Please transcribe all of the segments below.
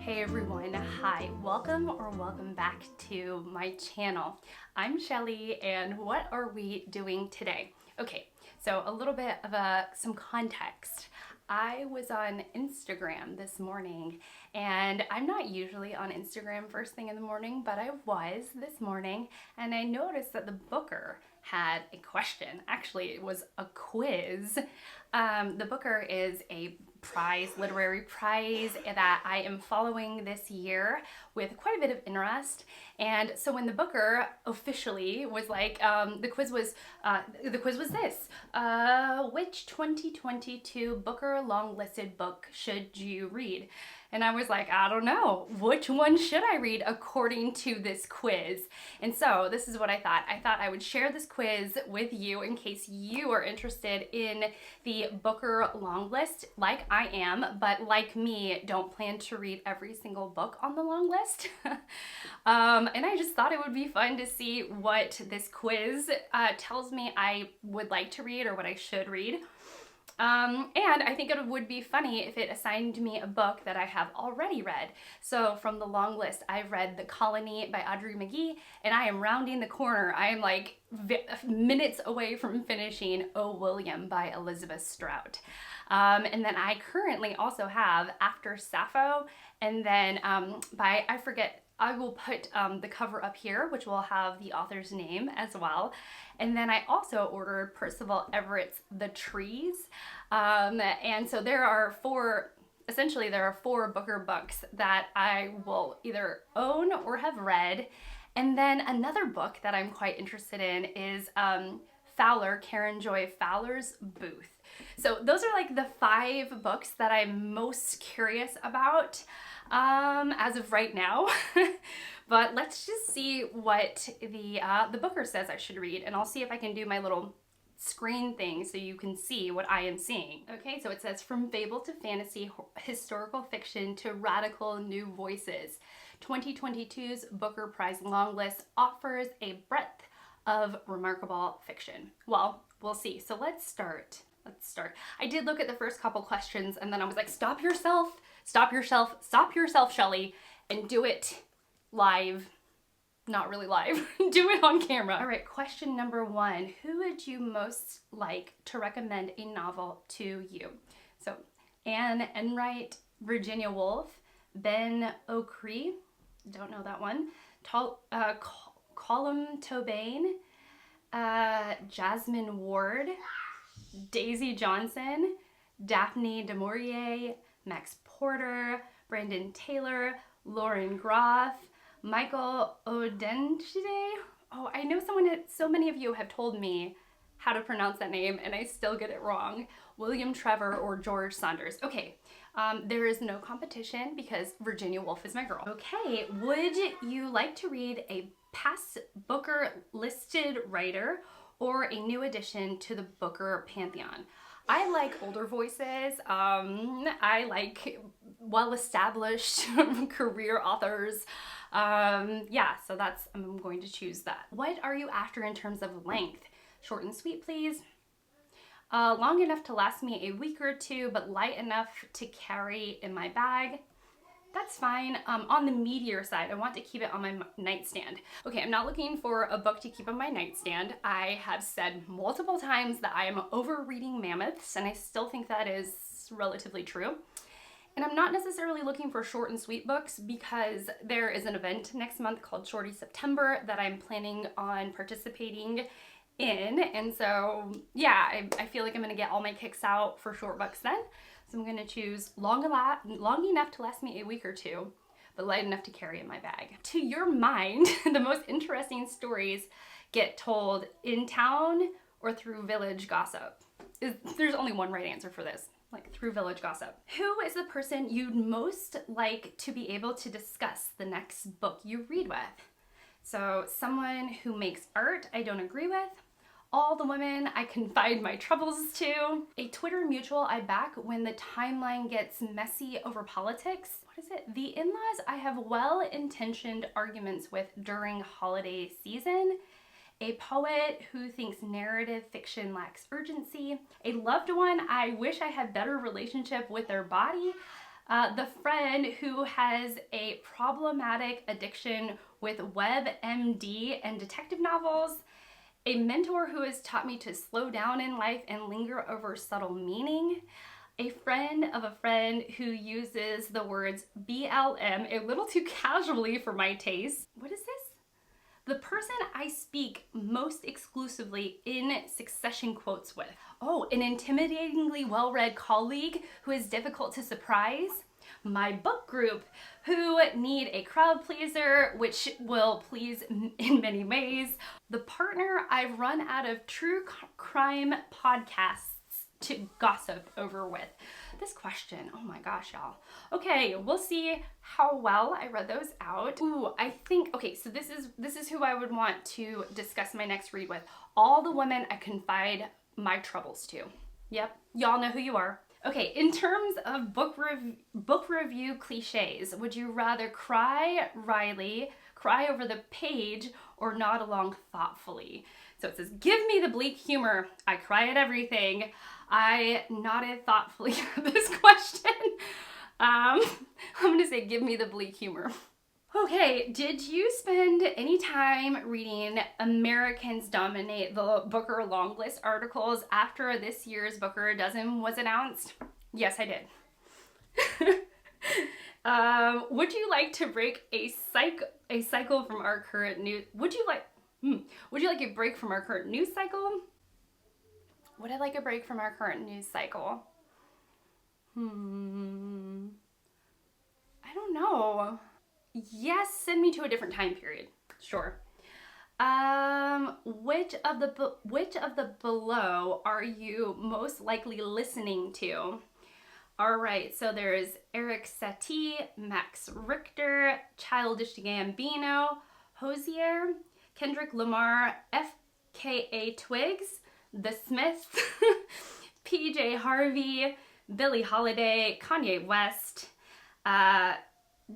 Hey everyone, hi, welcome or welcome back to my channel. I'm Shelly and what are we doing today? Okay, so a little bit of some context. I was on Instagram this morning and I'm not usually on Instagram first thing in the morning, but I was this morning and I noticed that the Booker had a question. Actually, it was a quiz. The Booker is a literary prize that I am following this year with quite a bit of interest. And so when the Booker officially was like, the quiz was this, which 2022 Booker-Longlisted book should you read? And I was like, I don't know, which one should I read according to this quiz? And so this is what I thought. I thought I would share this quiz with you in case you are interested in the Booker long list like I am, but like me, don't plan to read every single book on the long list. And I just thought it would be fun to see what this quiz tells me I would like to read or what I should read. And I think it would be funny if it assigned me a book that I have already read. So from the long list, I've read The Colony by Audrey Magee, and I am rounding the corner. I am like minutes away from finishing Oh William by Elizabeth Strout. And then I currently also have After Sappho, and then I will put the cover up here, which will have the author's name as well. And then I also ordered Percival Everett's The Trees. And so there are four Booker books that I will either own or have read. And then another book that I'm quite interested in is Fowler, Karen Joy Fowler's Booth. So those are like the 5 books that I'm most curious about as of right now. But let's just see what the Booker says I should read, and I'll see if I can do my little screen thing so you can see what I am seeing. Okay, so it says, from fable to fantasy, historical fiction to radical new voices, 2022's Booker Prize long list offers a breadth of remarkable fiction. Well, we'll see. So let's start. I did look at the first couple questions and then I was like, stop yourself, Shelly, and do it live. Not really live. Do it on camera. All right, question number 1. Who would you most like to recommend a novel to you? So Anne Enright, Virginia Woolf, Ben O'Cree, don't know that one, Colum Tobane, Jasmine Ward, Daisy Johnson, Daphne du Maurier, Max Porter, Brandon Taylor, Lauren Groff, Michael Odenchide. Oh, I know so many of you have told me how to pronounce that name and I still get it wrong. William Trevor or George Saunders. Okay, there is no competition because Virginia Woolf is my girl. Okay, would you like to read a past Booker listed writer or a new addition to the Booker pantheon? I like older voices. I like well-established career authors. Yeah, so I'm going to choose that. What are you after in terms of length? Short and sweet, please. Long enough to last me a week or two, but light enough to carry in my bag. That's fine. On the meatier side, I want to keep it on my nightstand. Okay, I'm not looking for a book to keep on my nightstand. I have said multiple times that I am over reading mammoths, and I still think that is relatively true. And I'm not necessarily looking for short and sweet books because there is an event next month called Shorty September that I'm planning on participating in. And so, yeah, I feel like I'm gonna get all my kicks out for short books then. So I'm gonna choose long enough to last me a week or two, but light enough to carry in my bag. To your mind, the most interesting stories get told in town or through village gossip? There's only one right answer for this, like through village gossip. Who is the person you'd most like to be able to discuss the next book you read with? So someone who makes art I don't agree with, all the women I confide my troubles to, a Twitter mutual I back when the timeline gets messy over politics. What is it? The in-laws I have well-intentioned arguments with during holiday season, a poet who thinks narrative fiction lacks urgency, a loved one I wish I had better relationship with their body, The friend who has a problematic addiction with WebMD and detective novels. A mentor who has taught me to slow down in life and linger over subtle meaning. A friend of a friend who uses the words BLM a little too casually for my taste. What is this? The person I speak most exclusively in succession quotes with. Oh, an intimidatingly well-read colleague who is difficult to surprise. My book group who need a crowd pleaser, which will please in many ways. The partner I've run out of true crime podcasts to gossip over with. This question, oh my gosh, y'all. Okay, we'll see how well I read those out. Ooh, I think, okay, so this is who I would want to discuss my next read with. All the women I confide my troubles to. Yep, y'all know who you are. Okay, in terms of book review cliches, would you rather cry Riley, cry over the page, or nod along thoughtfully? So it says, give me the bleak humor. I cry at everything. I nodded thoughtfully at this question. I'm gonna say, give me the bleak humor. Okay, did you spend any time reading Americans Dominate the Booker-Longlisted articles after this year's Booker Dozen was announced? Yes, I did. Would you like to break a cycle from our current news? Would you like a break from our current news cycle? Would I like a break from our current news cycle? I don't know. Yes, send me to a different time period. Sure. Which of the below are you most likely listening to? All right, so there's Eric Satie, Max Richter, Childish Gambino, Hosier, Kendrick Lamar, FKA Twigs, The Smiths, PJ Harvey, Billie Holiday, Kanye West,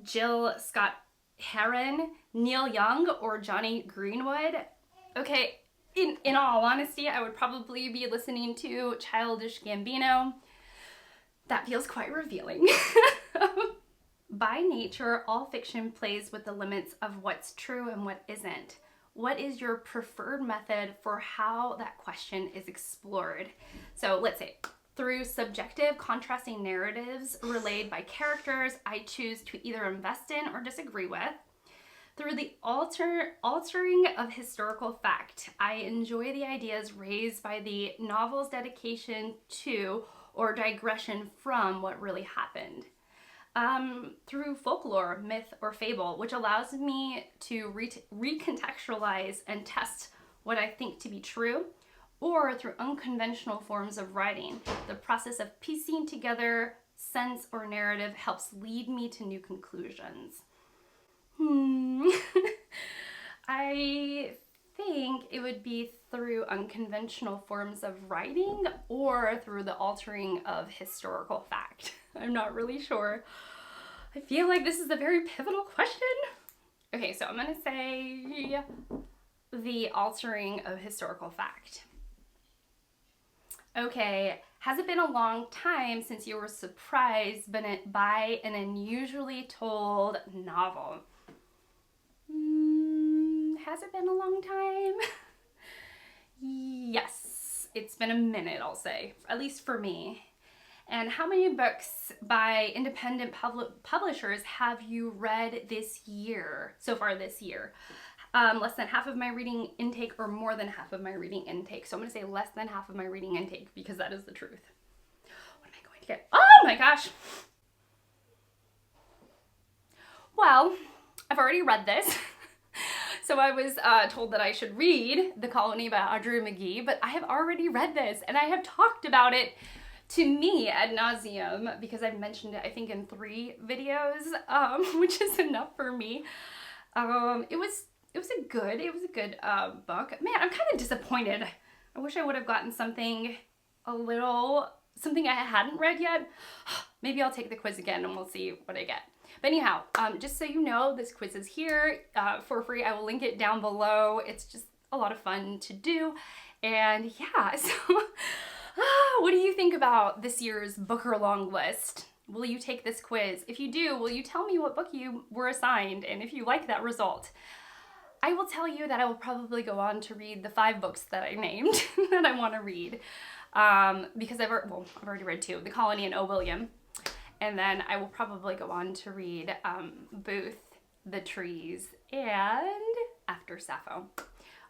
Jill Scott Heron, Neil Young, or Johnny Greenwood. Okay, in all honesty, I would probably be listening to Childish Gambino. That feels quite revealing. By nature, all fiction plays with the limits of what's true and what isn't. What is your preferred method for how that question is explored? So let's say, through subjective, contrasting narratives relayed by characters I choose to either invest in or disagree with. Through the altering of historical fact, I enjoy the ideas raised by the novel's dedication to or digression from what really happened. Through folklore, myth, or fable, which allows me to recontextualize and test what I think to be true, or through unconventional forms of writing. The process of piecing together sense or narrative helps lead me to new conclusions. I think it would be through unconventional forms of writing or through the altering of historical fact. I'm not really sure. I feel like this is a very pivotal question. Okay, so I'm gonna say the altering of historical fact. Okay, has it been a long time since you were surprised by an unusually told novel? Has it been a long time? Yes, it's been a minute, I'll say, at least for me. And how many books by independent publishers have you read this year, so far this year? Less than half of my reading intake or more than half of my reading intake. So I'm gonna say less than half of my reading intake because that is the truth. What am I going to get? Oh my gosh. Well, I've already read this. So I was told that I should read The Colony by Audrey and Magee, but I have already read this and I have talked about it to me ad nauseum because I've mentioned it, I think, in 3 videos, which is enough for me. It was a good book. Man, I'm kind of disappointed. I wish I would have gotten something something I hadn't read yet. Maybe I'll take the quiz again and we'll see what I get. But anyhow, just so you know, this quiz is here for free. I will link it down below. It's just a lot of fun to do. And yeah, so what do you think about this year's Booker Longlist? will you take this quiz? If you do, will you tell me what book you were assigned and if you like that result? I will tell you that I will probably go on to read the 5 books that I named that I want to read, because I've already read 2, The Colony and O. William, and then I will probably go on to read Booth, The Trees, and After Sappho.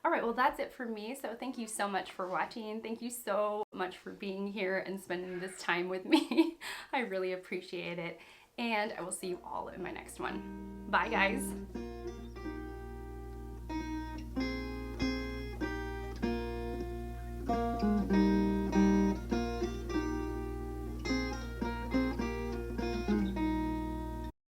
All right, well, that's it for me. So thank you so much for watching. Thank you so much for being here and spending this time with me. I really appreciate it. And I will see you all in my next one. Bye, guys.